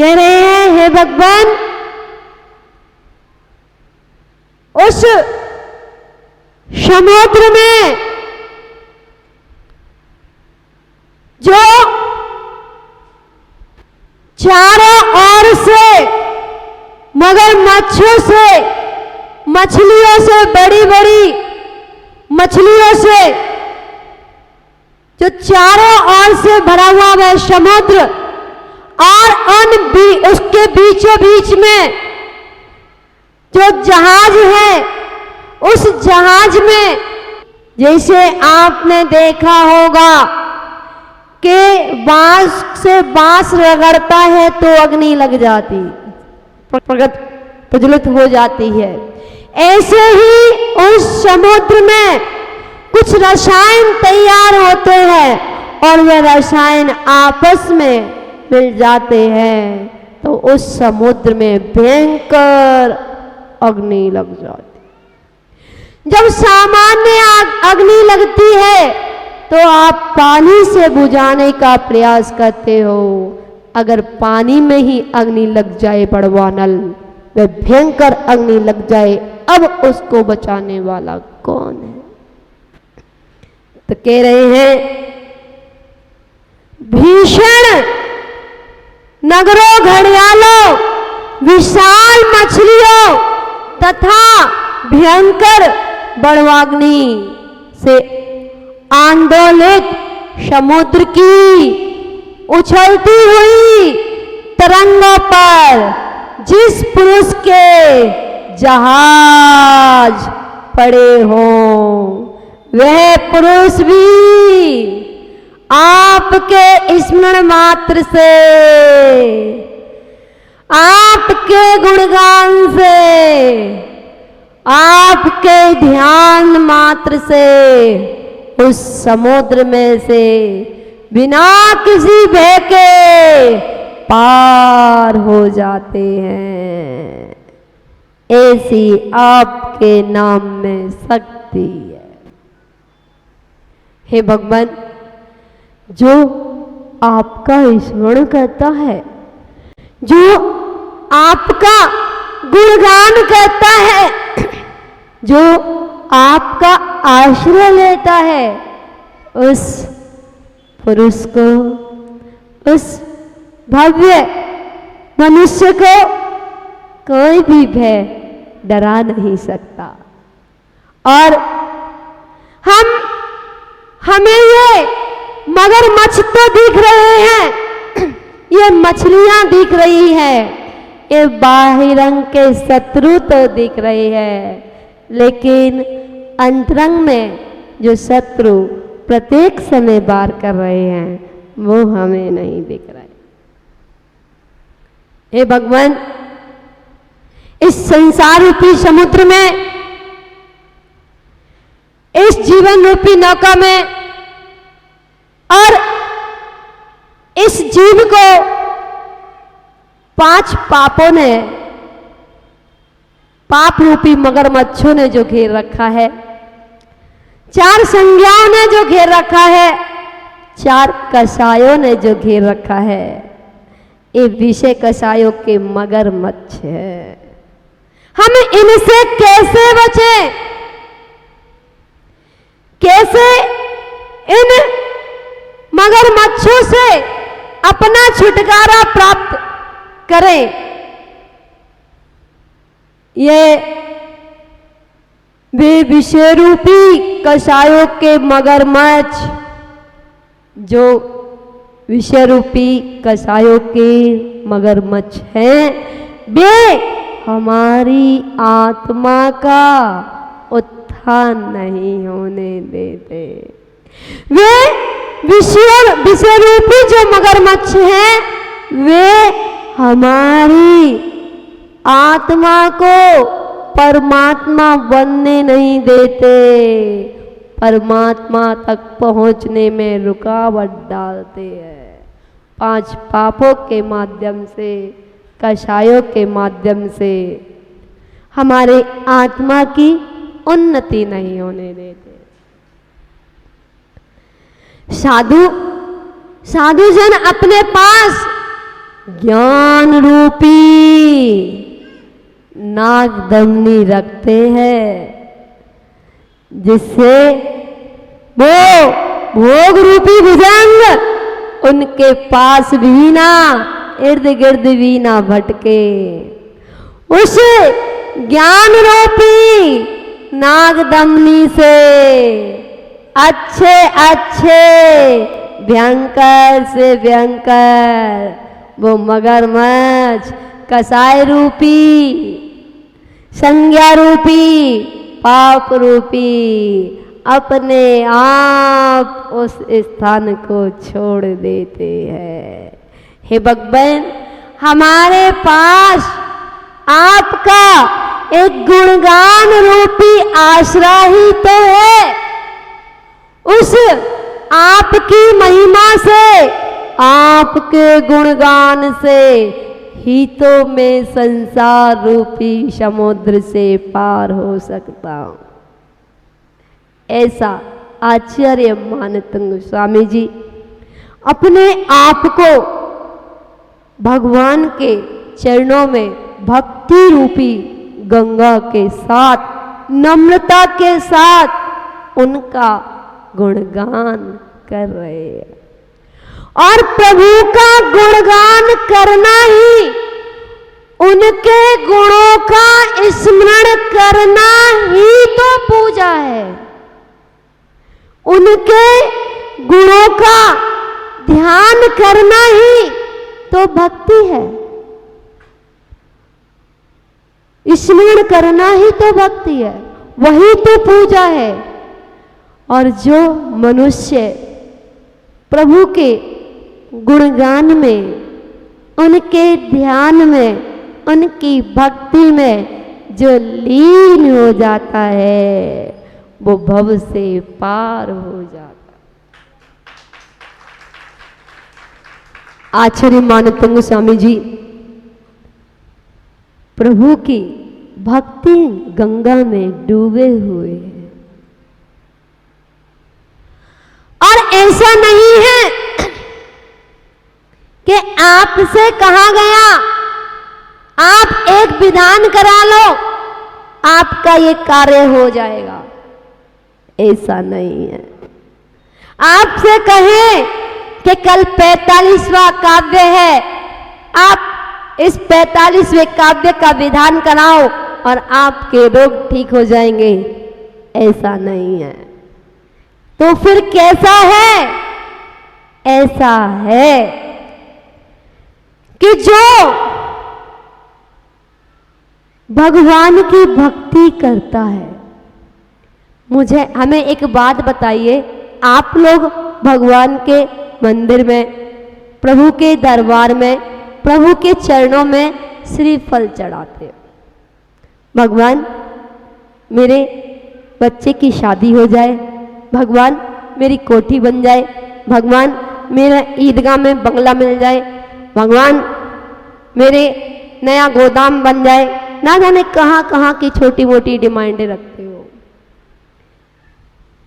कह रहे हैं, हे भगवान, उस समुद्र में जो चारों ओर से मगरमच्छों से, मछलियों से, बड़ी बड़ी मछलियों से जो चारों ओर से भरा हुआ वह समुद्र और उसके बीचों बीच में जो जहाज है, उस जहाज में जैसे आपने देखा होगा कि बांस से बांस रगड़ता है तो अग्नि लग जाती, प्रज्वलित हो जाती है। ऐसे ही उस समुद्र में कुछ रसायन तैयार होते हैं और वे रसायन आपस में मिल जाते हैं तो उस समुद्र में भयंकर अग्नि लग जाती। जब सामान्य अग्नि लगती है तो आप पानी से बुझाने का प्रयास करते हो, अगर पानी में ही अग्नि लग जाए बड़वा नल, वह भयंकर अग्नि लग जाए, अब उसको बचाने वाला कौन है? तो कह रहे हैं, भीषण नगरों, घड़ियालों, विशाल मछलियों तथा भयंकर बड़वाग्नि से आंदोलित समुद्र की उछलती हुई तरंगों पर जिस पुरुष के जहाज पड़े हों, वह पुरुष भी आपके स्मरण मात्र से, आपके गुणगान से, आपके ध्यान मात्र से उस समुद्र में से बिना किसी भय के पार हो जाते हैं। ऐसी आपके नाम में शक्ति है। हे भगवान, जो आपका स्मरण करता है, जो आपका गुणगान करता है, जो आपका आश्रय लेता है, उस पुरुष को, उस भव्य मनुष्य को कोई भी भय डरा नहीं सकता। और हमें ये मगरमच्छ तो दिख रहे हैं, ये मछलियां दिख रही है, ये बाहिरंग के शत्रु तो दिख रहे हैं, लेकिन अंतरंग में जो शत्रु प्रत्येक समय वार कर रहे हैं वो हमें नहीं दिख रहे। हे भगवान, इस संसार रूपी समुद्र में, इस जीवन रूपी नौका में और इस जीव को 5 पापों ने, पाप रूपी मगरमच्छों ने जो घेर रखा है, 4 संज्ञाओं ने जो घेर रखा है, 4 कसायों ने जो घेर रखा है, ये विषय कसायों के मगरमच्छ है। हम इनसे कैसे बचें? कैसे इन मगरमच्छों से अपना छुटकारा प्राप्त करें? ये वे विषय रूपी कसायों के मगरमच्छ, जो विषय रूपी कसायों के मगरमच्छ हैं, वे हमारी आत्मा का उत्थान नहीं होने देते। वे विषय रूपी जो मगरमच्छ हैं, वे हमारी आत्मा को परमात्मा बनने नहीं देते, परमात्मा तक पहुंचने में रुकावट डालते हैं। 5 पापों के माध्यम से, कषायों के माध्यम से हमारे आत्मा की उन्नति नहीं होने देते। साधु जन अपने पास ज्ञान रूपी नागदमनी रखते हैं, जिससे वो भोग रूपी भुजंग उनके पास भी ना, इर्द गिर्द भी ना भटके। उस ज्ञान रूपी नागदमनी से अच्छे अच्छे भयंकर से भयंकर वो मगरमच्छ कसाय रूपी, संज्ञा रूपी, पाप रूपी अपने आप उस स्थान को छोड़ देते हैं। हे भगवान, हमारे पास आपका एक गुणगान रूपी आसरा ही तो है। उस आपकी महिमा से, आपके गुणगान से ही तो मैं संसार रूपी समुद्र से पार हो सकता हूं। ऐसा आचार्य मानतंग स्वामी जी अपने आप को भगवान के चरणों में भक्ति रूपी गंगा के साथ, नम्रता के साथ उनका गुणगान कर रहे हैं। और प्रभु का गुणगान करना ही, उनके गुणों का स्मरण करना ही तो पूजा है। उनके गुणों का ध्यान करना ही तो भक्ति है। स्मरण करना ही तो भक्ति है, वही तो पूजा है। और जो मनुष्य प्रभु के गुणगान में, उनके ध्यान में, उनकी भक्ति में जो लीन हो जाता है, वो भव से पार हो जाता है। आचार्य मानतंग स्वामी जी प्रभु की भक्ति गंगा में डूबे हुए हैं। और ऐसा नहीं है कि आपसे कहा गया आप एक विधान करा लो, आपका ये कार्य हो जाएगा। ऐसा नहीं है। आपसे कहें कि कल 45वां काव्य है, आप इस 45वें काव्य का विधान कराओ और आपके रोग ठीक हो जाएंगे, ऐसा नहीं है। तो फिर कैसा है? ऐसा है कि जो भगवान की भक्ति करता है। हमें एक बात बताइए, आप लोग भगवान के मंदिर में, प्रभु के दरबार में, प्रभु के चरणों में श्रीफल चढ़ाते हैं। भगवान मेरे बच्चे की शादी हो जाए, भगवान मेरी कोठी बन जाए, भगवान मेरा ईदगाह में बंगला मिल जाए, भगवान मेरे नया गोदाम बन जाए। ना जाने कहाँ कहाँ की छोटी मोटी डिमांडें रखते हो।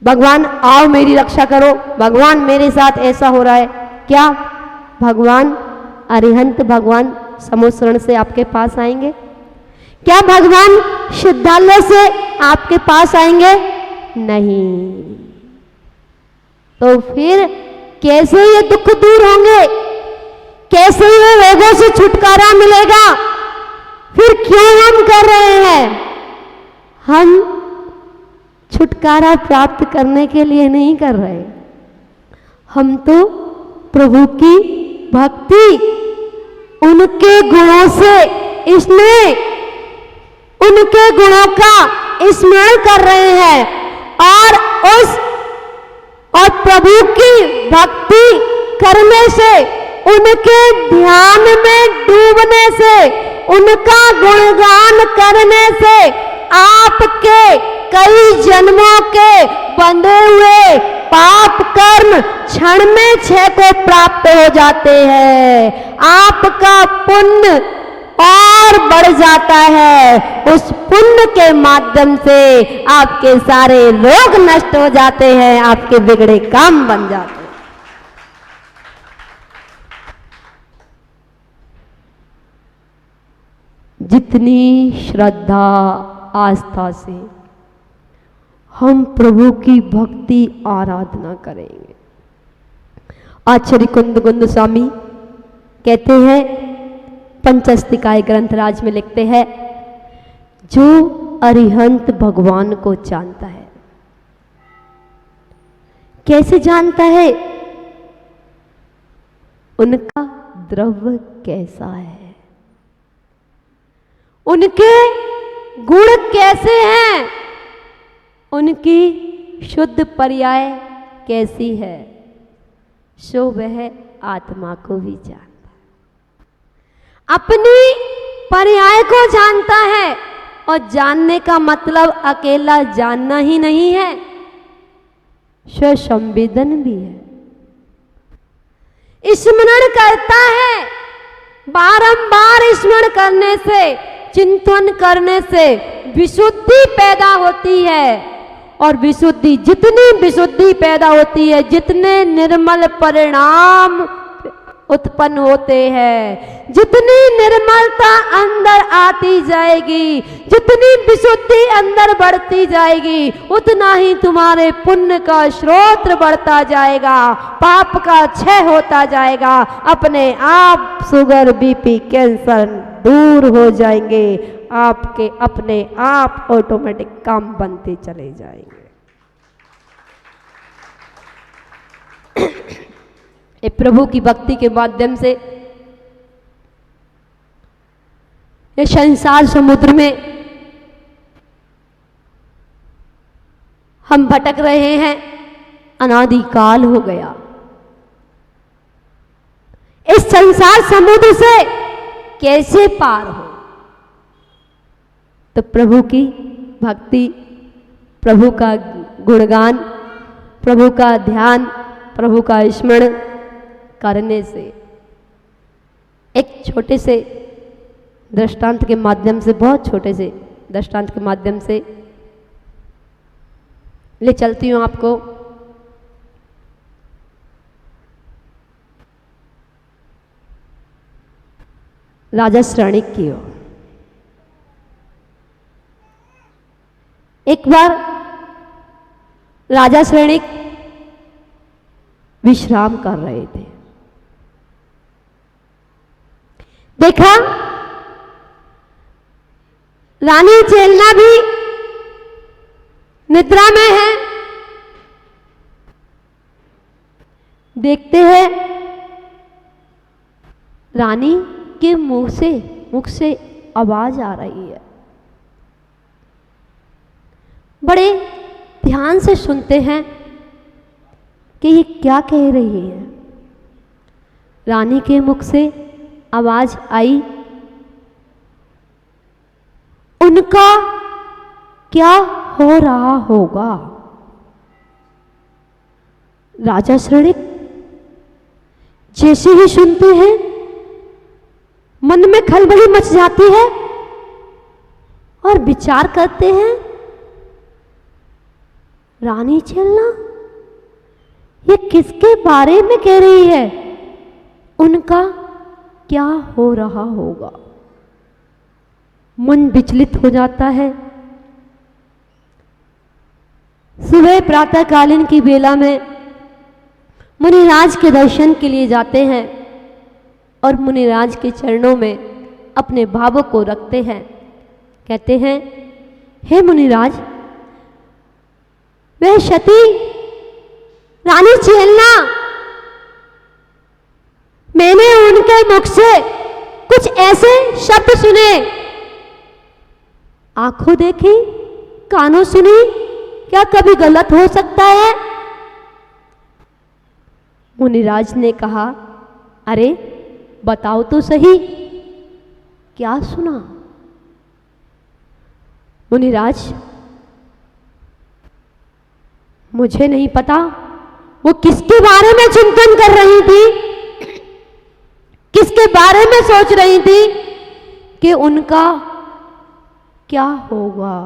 भगवान आओ मेरी रक्षा करो, भगवान मेरे साथ ऐसा हो रहा है। क्या भगवान अरिहंत भगवान समुद्र से आपके पास आएंगे? क्या भगवान सिद्धालय से आपके पास आएंगे? नहीं। तो फिर कैसे ये दुख दूर होंगे? कैसे ये रोगों से छुटकारा मिलेगा? फिर क्यों हम कर रहे हैं? हम छुटकारा प्राप्त करने के लिए नहीं कर रहे। हम तो प्रभु की भक्ति, उनके गुणों से इसमें उनके गुणों का स्मरण कर रहे हैं। और प्रभु की भक्ति करने से, उनके ध्यान में डूबने से, उनका गुणगान करने से आपके कई जन्मों के बंधे हुए पाप कर्म क्षण में क्षय को प्राप्त हो जाते हैं। आपका पुण्य और बढ़ जाता है। उस पुण्य के माध्यम से आपके सारे रोग नष्ट हो जाते हैं, आपके बिगड़े काम बन जाते हैं। जितनी श्रद्धा आस्था से हम प्रभु की भक्ति आराधना करेंगे। आचार्य कुंद स्वामी कहते हैं, पंचस्तिकाय ग्रंथराज में लिखते हैं, जो अरिहंत भगवान को जानता है। कैसे जानता है? उनका द्रव्य कैसा है, उनके गुण कैसे हैं, उनकी शुद्ध पर्याय कैसी है, सो वह आत्मा को भी जानता है। अपनी पर्याय को जानता है, और जानने का मतलब अकेला जानना ही नहीं है, स्वसंवेदन भी है। स्मरण करता है, बारंबार स्मरण करने से, चिंतन करने से विशुद्धि पैदा होती है। और विशुद्धि, जितनी विशुद्धि पैदा होती है, जितने निर्मल परिणाम उत्पन्न होते हैं, जितनी निर्मलता अंदर आती जाएगी, जितनी विशुद्धि अंदर बढ़ती जाएगी, उतना ही तुम्हारे पुण्य का स्रोत बढ़ता जाएगा, पाप का क्षय होता जाएगा, अपने आप शुगर बीपी कैंसर दूर हो जाएंगे, आपके अपने आप ऑटोमेटिक काम बनते चले जाएंगे। ये प्रभु की भक्ति के माध्यम से ये संसार समुद्र में हम भटक रहे हैं, अनादिकाल हो गया। इस संसार समुद्र से कैसे पार हो? तो प्रभु की भक्ति, प्रभु का गुणगान, प्रभु का ध्यान, प्रभु का स्मरण करने से। एक छोटे से दृष्टांत के माध्यम से, बहुत छोटे से दृष्टांत के माध्यम से ले चलती हूं आपको। राजा श्रेणिक की ओर। एक बार राजा श्रेणिक विश्राम कर रहे थे। देखा रानी चेलना भी निद्रा में है। देखते हैं रानी के मुख से आवाज आ रही है। बड़े ध्यान से सुनते हैं कि ये क्या कह रही है। रानी के मुख से आवाज आई, उनका क्या हो रहा होगा। राजा श्रेणिक जैसे ही सुनते हैं, मन में खलबली मच जाती है और विचार करते हैं, रानी चेलना ये किसके बारे में कह रही है, उनका क्या हो रहा होगा। मन विचलित हो जाता है। सुबह प्रातःकालीन की बेला में मुनिराज के दर्शन के लिए जाते हैं और मुनिराज के चरणों में अपने भावों को रखते हैं। कहते हैं, हे मुनिराज, वह सती रानी चेलना, मैंने उनके मुख से कुछ ऐसे शब्द सुने, आंखों देखी, कानों सुनी, क्या कभी गलत हो सकता है? मुनिराज ने कहा, अरे बताओ तो सही, क्या सुना? मुनिराज, मुझे नहीं पता वो किसके बारे में चिंतन कर रही थी, किसके बारे में सोच रही थी कि उनका क्या होगा।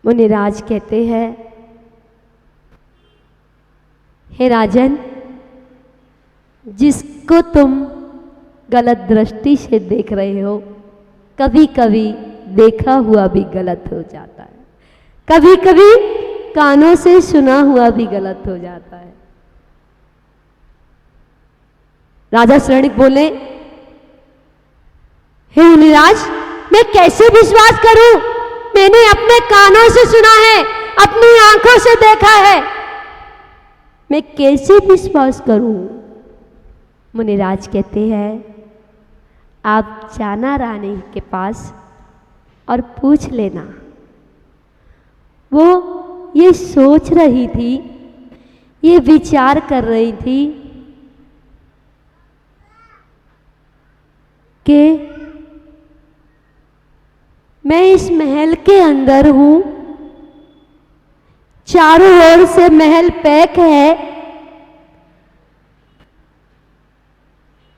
मुनिराज कहते हैं, हे राजन, जिसको तुम गलत दृष्टि से देख रहे हो। कभी कभी देखा हुआ भी गलत हो जाता है, कभी कभी कानों से सुना हुआ भी गलत हो जाता है। राजा शरणिक बोले, हे मुनिराज, मैं कैसे विश्वास करूं? मैंने अपने कानों से सुना है, अपनी आंखों से देखा है, मैं कैसे विश्वास करूं? मुनिराज कहते हैं, आप जाना रानी के पास और पूछ लेना। वो ये सोच रही थी, ये विचार कर रही थी कि मैं इस महल के अंदर हूं, चारों ओर से महल पैक है,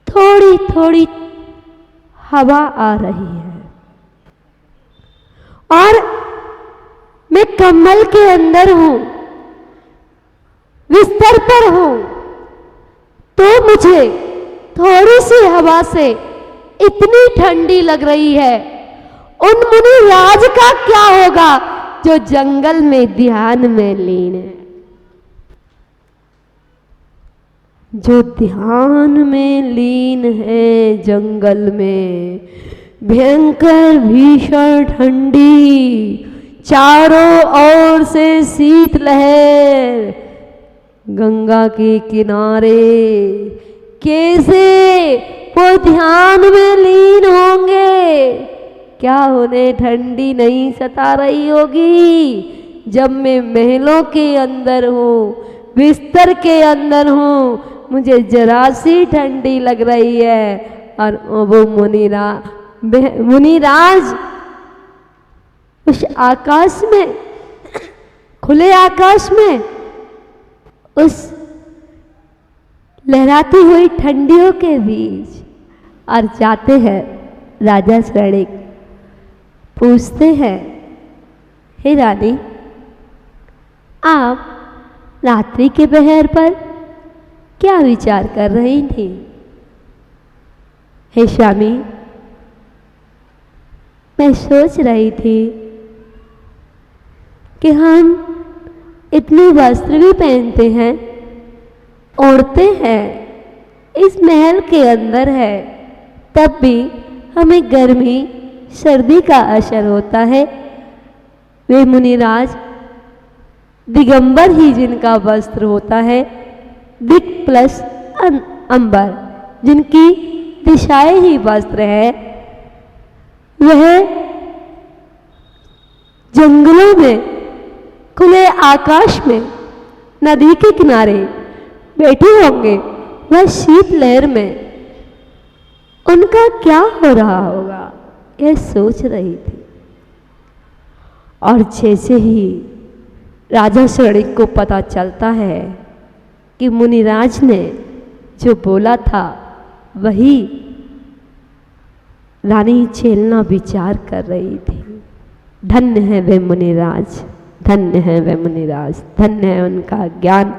थोड़ी थोड़ी हवा आ रही है और मैं कम्बल के अंदर हूं, बिस्तर पर हूं, तो मुझे थोड़ी सी हवा से इतनी ठंडी लग रही है। उन मुनिराज का क्या होगा जो जंगल में ध्यान में लीन है, जो ध्यान में लीन है जंगल में। भयंकर भीषण ठंडी, चारों ओर से शीत लहर, गंगा के किनारे, कैसे वो ध्यान में लीन होंगे? क्या उन्हें ठंडी नहीं सता रही होगी? जब मैं महलों के अंदर हूँ, बिस्तर के अंदर हूँ, मुझे जरा सी ठंडी लग रही है और वो मुनिराज उस आकाश में, खुले आकाश में, उस लहराती हुई ठंडियों के बीच और जाते हैं। राजा शरणिक पूछते हैं, हे रानी, आप रात्रि के पहर पर क्या विचार कर रही थी? हे स्वामी, मैं सोच रही थी कि हम इतने वस्त्र भी पहनते हैं, ओढ़ते हैं, इस महल के अंदर है, तब भी हमें गर्मी सर्दी का असर होता है। वे मुनिराज दिगंबर ही जिनका वस्त्र होता है, दिक प्लस अंबर, जिनकी दिशाएं ही वस्त्र है, वह जंगलों में, खुले आकाश में, नदी के किनारे बैठे होंगे, वह शीत लहर में उनका क्या हो रहा होगा, यह सोच रही थी। और जैसे ही राजा शरणिक को पता चलता है कि मुनिराज ने जो बोला था वही रानी छेलना विचार कर रही थी। धन्य है वे मुनिराज, धन्य है वे मुनिराज, धन्य है उनका ज्ञान,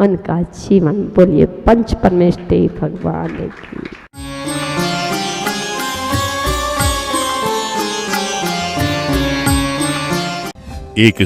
उनका जीवन। बोलिए पंच परमेष्ठी भगवान की। एक